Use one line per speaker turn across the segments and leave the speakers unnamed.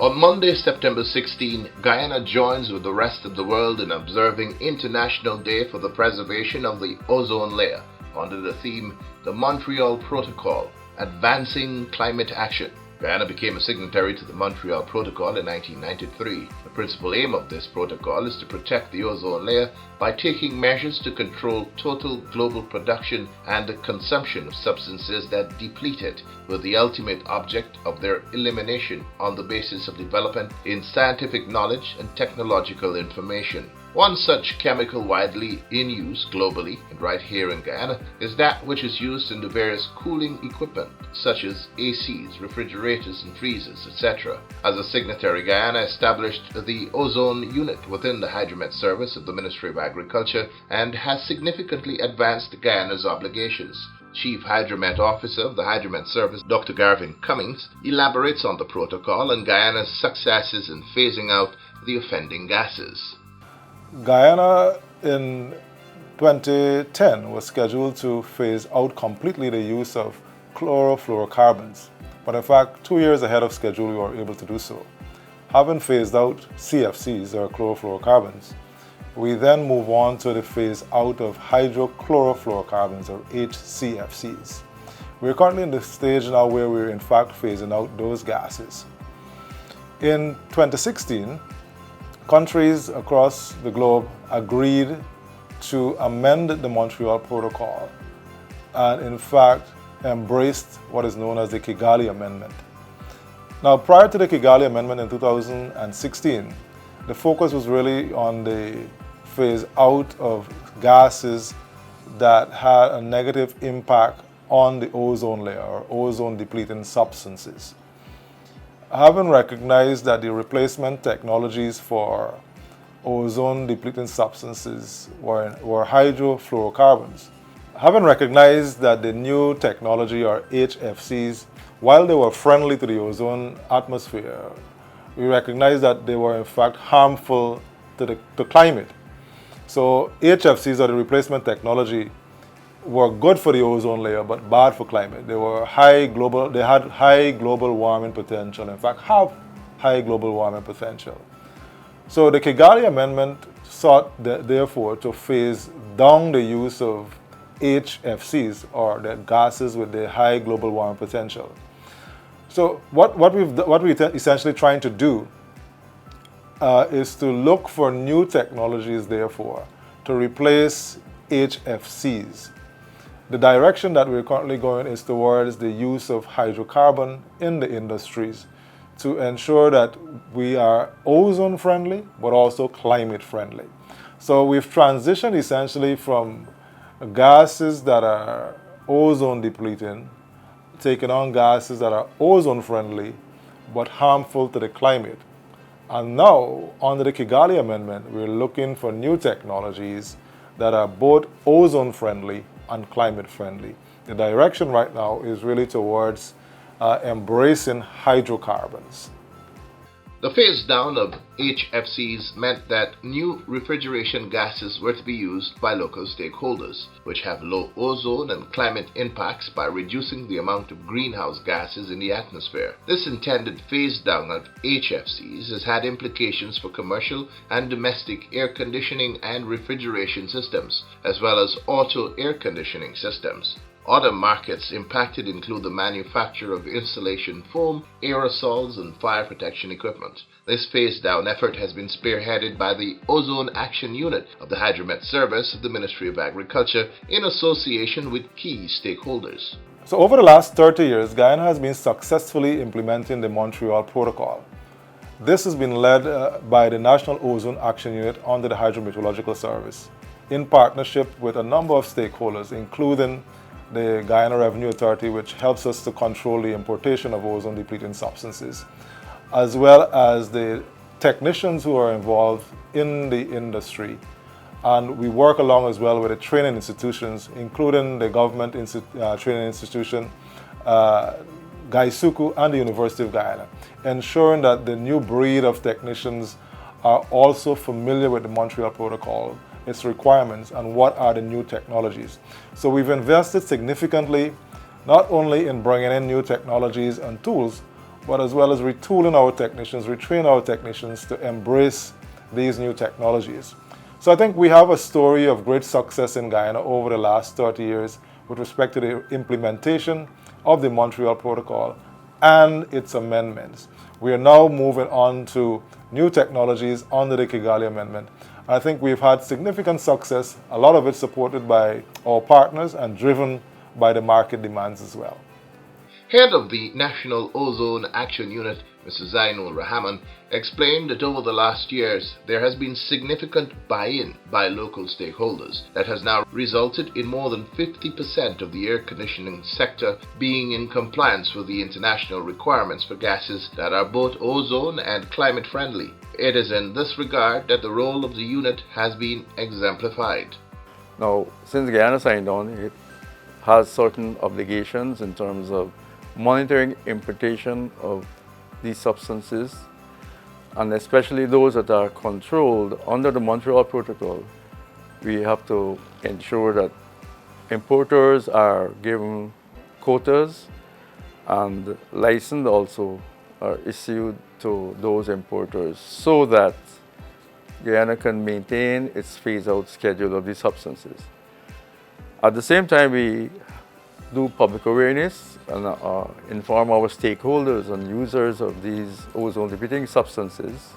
On Monday, September 16, Guyana joins with the rest of the world in observing International Day for the Preservation of the Ozone Layer under the theme The Montreal Protocol, Advancing Climate Action. Guyana became a signatory to the Montreal Protocol in 1993. The principal aim of this protocol is to protect the ozone layer by taking measures to control total global production and the consumption of substances that deplete it, with the ultimate object of their elimination on the basis of development in scientific knowledge and technological information. One such chemical widely in use globally, and right here in Guyana, is that which is used in the various cooling equipment, such as ACs, refrigerators and freezers, etc. As a signatory, Guyana established the OZONE unit within the Hydromet Service of the Ministry of Agriculture and has significantly advanced Guyana's obligations. Chief Hydromet Officer of the Hydromet Service, Dr. Garvin Cummings, elaborates on the protocol and Guyana's successes in phasing out the offending gases.
Guyana in 2010 was scheduled to phase out completely the use of chlorofluorocarbons, but in fact 2 years ahead of schedule we were able to do so. Having phased out CFCs, or chlorofluorocarbons, we then move on to the phase out of hydrochlorofluorocarbons, or HCFCs. We're currently in the stage now where we're in fact phasing out those gases. In 2016, countries across the globe agreed to amend the Montreal Protocol and in fact embraced what is known as the Kigali Amendment. Now, prior to the Kigali Amendment in 2016, the focus was really on the phase out of gases that had a negative impact on the ozone layer, or ozone depleting substances. Having recognized that the replacement technologies for ozone depleting substances were hydrofluorocarbons, having recognized that the new technology, or HFCs, while they were friendly to the ozone atmosphere, we recognized that they were in fact harmful to the climate. So HFCs, or the replacement technology, were good for the ozone layer but bad for climate. They had high global warming potential, in fact have high global warming potential. So the Kigali Amendment sought therefore to phase down the use of HFCs, or the gases with the high global warming potential. So what we're essentially trying to do is to look for new technologies therefore to replace HFCs. The direction that we're currently going is towards the use of hydrocarbon in the industries to ensure that we are ozone friendly but also climate friendly. So we've transitioned essentially from gases that are ozone depleting, taking on gases that are ozone friendly but harmful to the climate. And now, under the Kigali Amendment, we're looking for new technologies that are both ozone friendly and climate friendly. The direction right now is really towards embracing hydrocarbons.
The phase down of HFCs meant that new refrigeration gases were to be used by local stakeholders, which have low ozone and climate impacts by reducing the amount of greenhouse gases in the atmosphere. This intended phase down of HFCs has had implications for commercial and domestic air conditioning and refrigeration systems, as well as auto air conditioning systems. Other markets impacted include the manufacture of insulation foam, aerosols, and fire protection equipment. This phase-down effort has been spearheaded by the Ozone Action Unit of the Hydromet Service of the Ministry of Agriculture in association with key stakeholders.
So over the last 30 years, Guyana has been successfully implementing the Montreal Protocol. This has been led by the National Ozone Action Unit under the Hydrometeorological Service, in partnership with a number of stakeholders, including the Guyana Revenue Authority, which helps us to control the importation of ozone depleting substances, as well as the technicians who are involved in the industry. And we work along as well with the training institutions, including the government training institution, Gaisuku, and the University of Guyana, ensuring that the new breed of technicians are also familiar with the Montreal Protocol, its requirements, and what are the new technologies. So we've invested significantly not only in bringing in new technologies and tools, but as well as retooling our technicians, retrain our technicians to embrace these new technologies. So I think we have a story of great success in Guyana over the last 30 years with respect to the implementation of the Montreal Protocol and its amendments. We are now moving on to new technologies under the Kigali Amendment. I think we've had significant success, a lot of it supported by our partners and driven by the market demands as well.
Head of the National Ozone Action Unit, Mr. Zainul Rahman, explained that over the last years there has been significant buy-in by local stakeholders that has now resulted in more than 50% of the air conditioning sector being in compliance with the international requirements for gases that are both ozone and climate friendly. It is in this regard that the role of the unit has been exemplified.
Now, since Guyana signed on, it has certain obligations in terms of monitoring importation of these substances, and especially those that are controlled under the Montreal Protocol. We have to ensure that importers are given quotas and license also are issued to those importers so that Guyana can maintain its phase-out schedule of these substances. At the same time, we do public awareness and inform our stakeholders and users of these ozone-depleting substances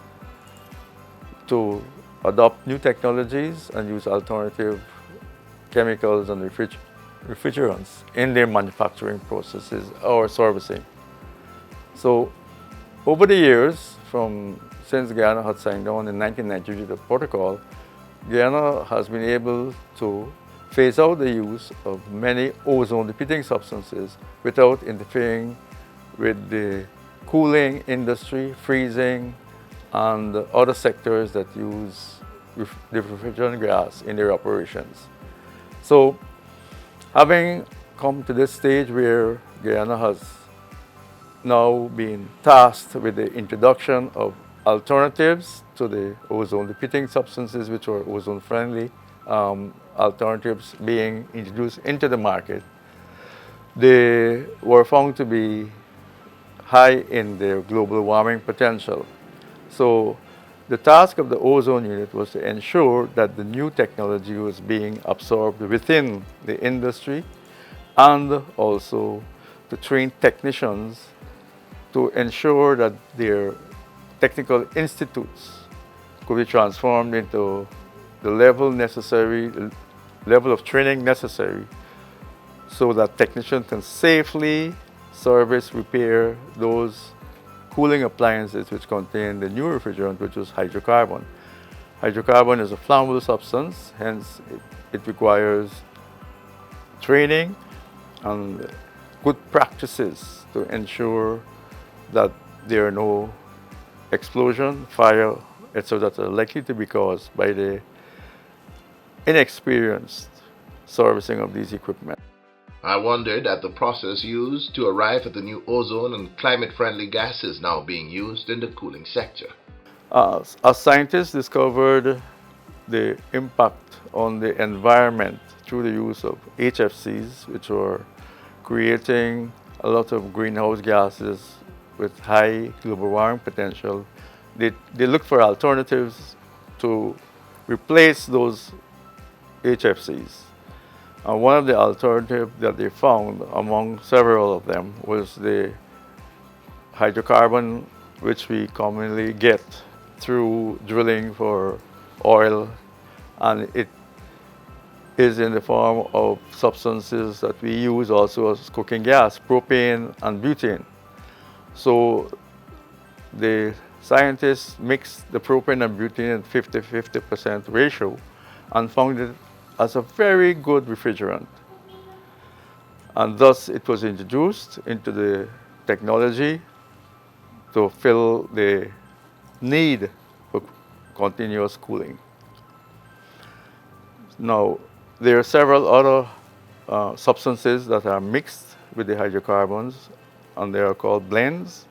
to adopt new technologies and use alternative chemicals and refrigerants in their manufacturing processes or servicing. So over the years, since Guyana had signed on in 1993 the protocol, Guyana has been able to phase out the use of many ozone-depleting substances without interfering with the cooling industry, freezing, and other sectors that use the refrigerant gas in their operations. So, having come to this stage where Guyana has now been tasked with the introduction of alternatives to the ozone-depleting substances which are ozone-friendly, alternatives being introduced into the market, they were found to be high in their global warming potential. So the task of the ozone unit was to ensure that the new technology was being absorbed within the industry and also to train technicians to ensure that their technical institutes could be transformed into the level of training necessary so that technicians can safely service, repair those cooling appliances which contain the new refrigerant, which is hydrocarbon. Hydrocarbon is a flammable substance, hence it requires training and good practices to ensure that there are no explosion, fire, etc. that are likely to be caused by the inexperienced servicing of these equipment.
I wondered at the process used to arrive at the new ozone and climate-friendly gases now being used in the cooling sector.
As scientists discovered the impact on the environment through the use of HFCs, which were creating a lot of greenhouse gases with high global warming potential, they looked for alternatives to replace those HFCs. And one of the alternatives that they found among several of them was the hydrocarbon, which we commonly get through drilling for oil, and it is in the form of substances that we use also as cooking gas, propane and butane. So the scientists mixed the propane and butane at 50-50% ratio and found it as a very good refrigerant. And thus it was introduced into the technology to fill the need for continuous cooling. Now, there are several other substances that are mixed with the hydrocarbons, and they are called blends,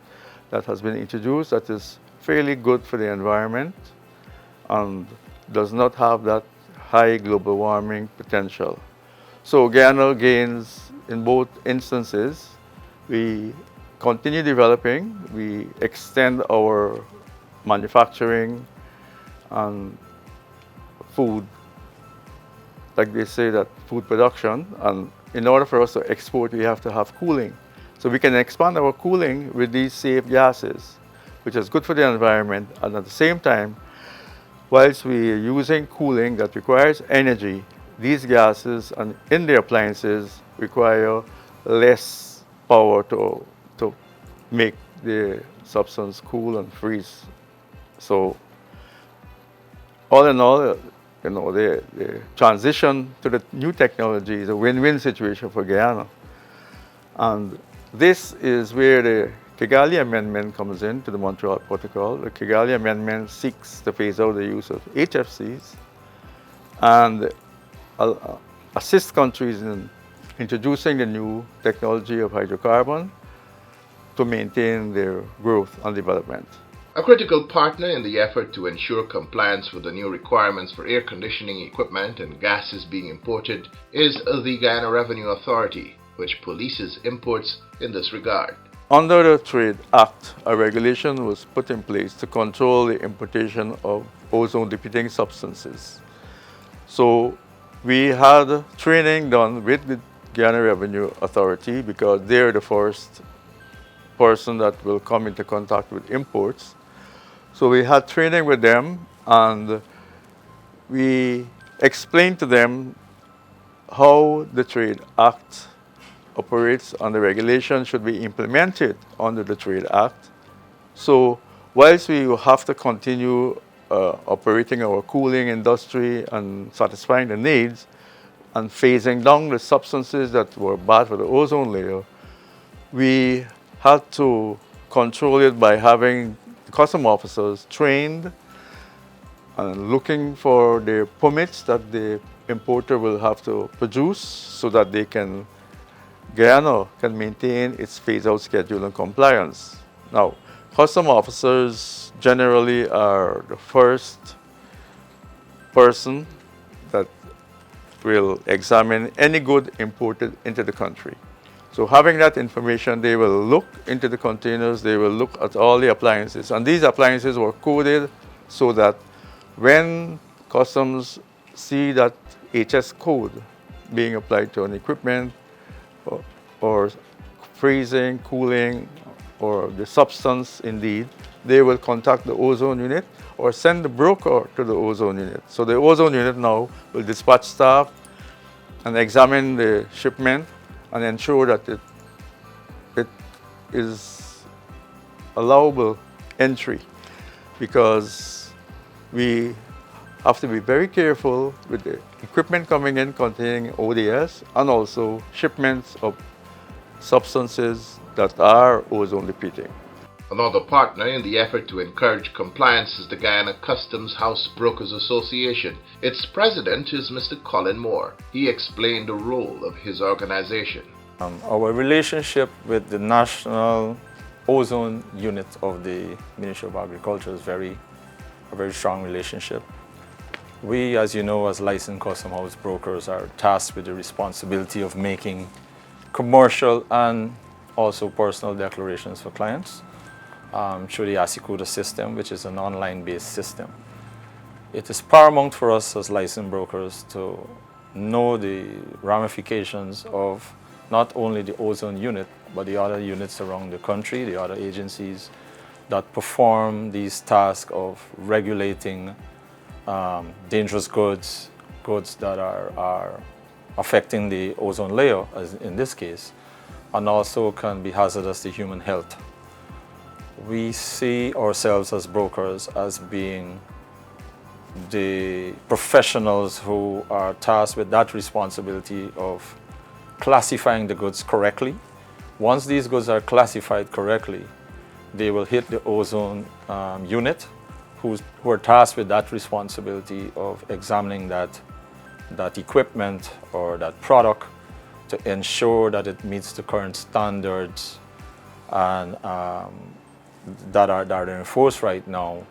that has been introduced that is fairly good for the environment and does not have that high global warming potential. So Guyana gains in both instances. We continue developing. We extend our manufacturing and food, like they say, that food production. And in order for us to export, we have to have cooling. So we can expand our cooling with these safe gases, which is good for the environment. And at the same time, whilst we are using cooling that requires energy, these gases and in the appliances require less power to make the substance cool and freeze. So all in all, the transition to the new technology is a win-win situation for Guyana. And this is where the Kigali Amendment comes in to the Montreal Protocol. The Kigali Amendment seeks to phase out the use of HFCs and assist countries in introducing the new technology of hydrocarbon to maintain their growth and development.
A critical partner in the effort to ensure compliance with the new requirements for air conditioning equipment and gases being imported is the Guyana Revenue Authority, which polices imports in this regard.
Under the Trade Act, a regulation was put in place to control the importation of ozone-depleting substances. So we had training done with the Guyana Revenue Authority because they're the first person that will come into contact with imports. So we had training with them, and we explained to them how the Trade Act operates and the regulation should be implemented under the Trade Act. So whilst we will have to continue operating our cooling industry and satisfying the needs and phasing down the substances that were bad for the ozone layer, we had to control it by having the custom officers trained and looking for the permits that the importer will have to produce so that Guyana can maintain its phase-out schedule and compliance. Now, custom officers generally are the first person that will examine any good imported into the country. So having that information, they will look into the containers, they will look at all the appliances. And these appliances were coded so that when customs see that HS code being applied to an equipment or freezing, cooling, or the substance indeed, they will contact the ozone unit or send the broker to the ozone unit. So the ozone unit now will dispatch staff and examine the shipment and ensure that it is allowable entry, because we have to be very careful with the equipment coming in containing ODS and also shipments of substances that are ozone depleting.
Another partner in the effort to encourage compliance is the Guyana Customs House Brokers Association. Its president is Mr. Colin Moore. He explained the role of his organization.
Our relationship with the National Ozone Unit of the Ministry of Agriculture is a very strong relationship. We, as you know, as licensed custom house brokers, are tasked with the responsibility of making commercial and also personal declarations for clients through the ASICUDA system, which is an online-based system. It is paramount for us as licensed brokers to know the ramifications of not only the ozone unit, but the other units around the country, the other agencies that perform these tasks of regulating dangerous goods that are affecting the ozone layer, as in this case, and also can be hazardous to human health. We see ourselves as brokers as being the professionals who are tasked with that responsibility of classifying the goods correctly. Once these goods are classified correctly, they will hit the ozone unit, who are tasked with that responsibility of examining that equipment or that product to ensure that it meets the current standards and that are enforced right now,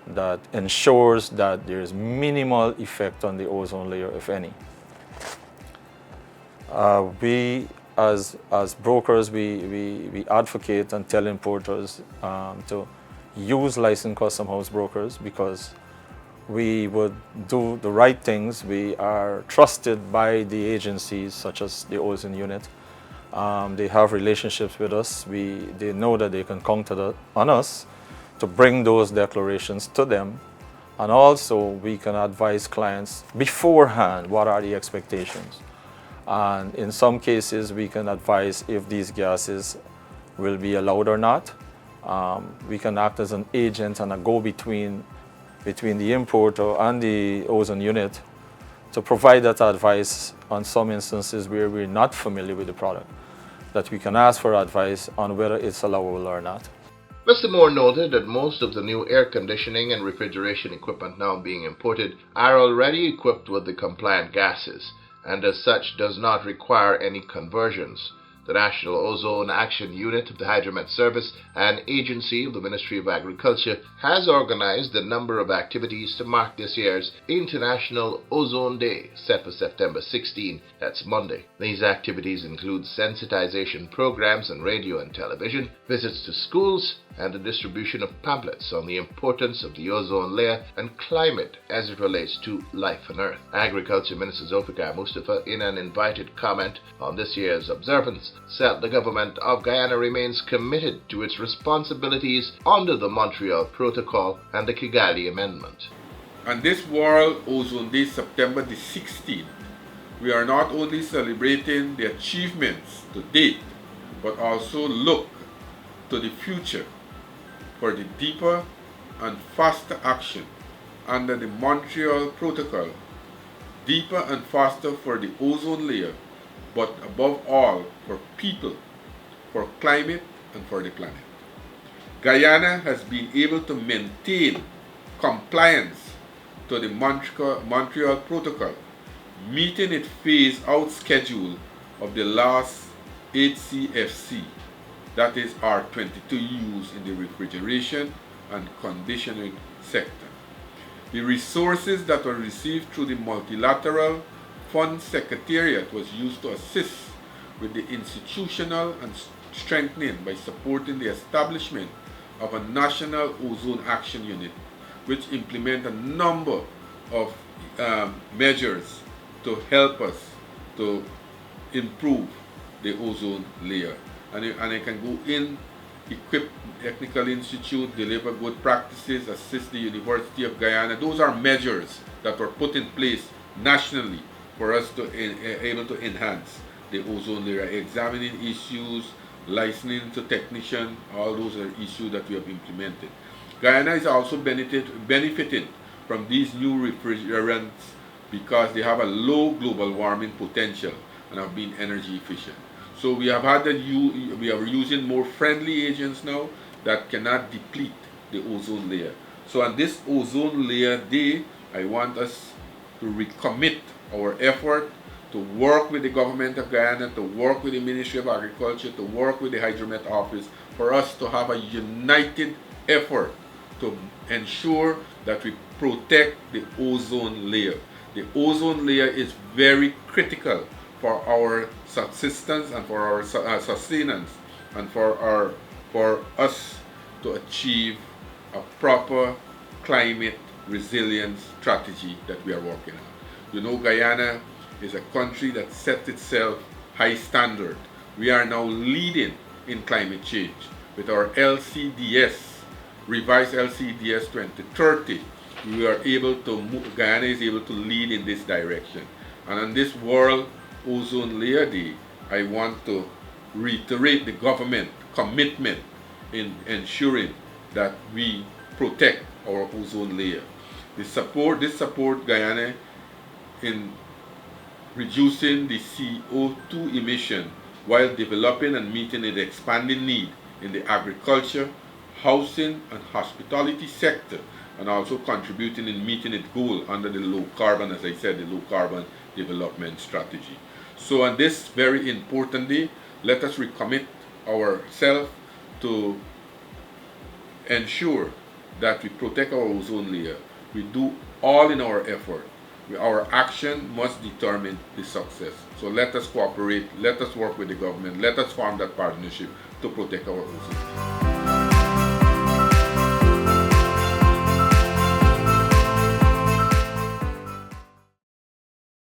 that ensures that there is minimal effect on the ozone layer, if any. We as brokers, we advocate and tell importers to use licensed custom house brokers because we would do the right things. We are trusted by the agencies such as the OZONE unit. They have relationships with us. They know that they can count on us to bring those declarations to them. And also we can advise clients beforehand what are the expectations. And in some cases we can advise if these gases will be allowed or not. We can act as an agent and a go-between between the importer and the OZONE unit to provide that advice on some instances where we're not familiar with the product, that we can ask for advice on whether it's allowable or not.
Mr. Moore noted that most of the new air conditioning and refrigeration equipment now being imported are already equipped with the compliant gases and as such does not require any conversions. The National Ozone Action Unit of the Hydromet Service, an agency of the Ministry of Agriculture, has organized a number of activities to mark this year's International Ozone Day, set for September 16, that's Monday. These activities include sensitization programs on radio and television, visits to schools, and the distribution of pamphlets on the importance of the ozone layer and climate as it relates to life on Earth. Agriculture Minister Zulfikar Mustafa, in an invited comment on this year's observance, said the government of Guyana remains committed to its responsibilities under the Montreal Protocol and the Kigali Amendment.
On this World Ozone Day, September the 16th, we are not only celebrating the achievements to date, but also look to the future for the deeper and faster action under the Montreal Protocol, deeper and faster for the ozone layer, but above all for people, for climate, and for the planet. Guyana has been able to maintain compliance to the Montreal Protocol, meeting its phase-out schedule of the last HCFC, that is R22 used in the refrigeration and conditioning sector. The resources that were received through the Multilateral Fund Secretariat was used to assist with the institutional and strengthening by supporting the establishment of a National Ozone Action Unit, which implement a number of measures to help us to improve the ozone layer. And it can go in, equip technical institute, deliver good practices, assist the University of Guyana. Those are measures that were put in place nationally for us to able to enhance the ozone layer, examining issues, licensing to technician, all those are issues that we have implemented. Guyana is also benefiting from these new refrigerants because they have a low global warming potential and have been energy efficient. So we have had we are using more friendly agents now that cannot deplete the ozone layer. So on this ozone layer day, I want us to recommit our effort to work with the government of Guyana, to work with the Ministry of Agriculture, to work with the Hydromet Office, for us to have a united effort to ensure that we protect the ozone layer. The ozone layer is very critical for our subsistence and for our sustenance and for us to achieve a proper climate resilience strategy that we are working on. You know, Guyana is a country that set itself high standard. We are now leading in climate change with our LCDS, revised LCDS 2030. We are able to move, Guyana is able to lead in this direction. And on this World Ozone Layer Day, I want to reiterate the government commitment in ensuring that we protect our ozone layer. This support Guyana in reducing the CO2 emission while developing and meeting the expanding need in the agriculture, housing and hospitality sector, and also contributing in meeting its goal under the low carbon, as I said, the low carbon development strategy. So on this very important day, let us recommit ourselves to ensure that we protect our ozone layer. We do all in our effort Our action must determine the success. So let us cooperate, let us work with the government, let us form that partnership to protect our ozone.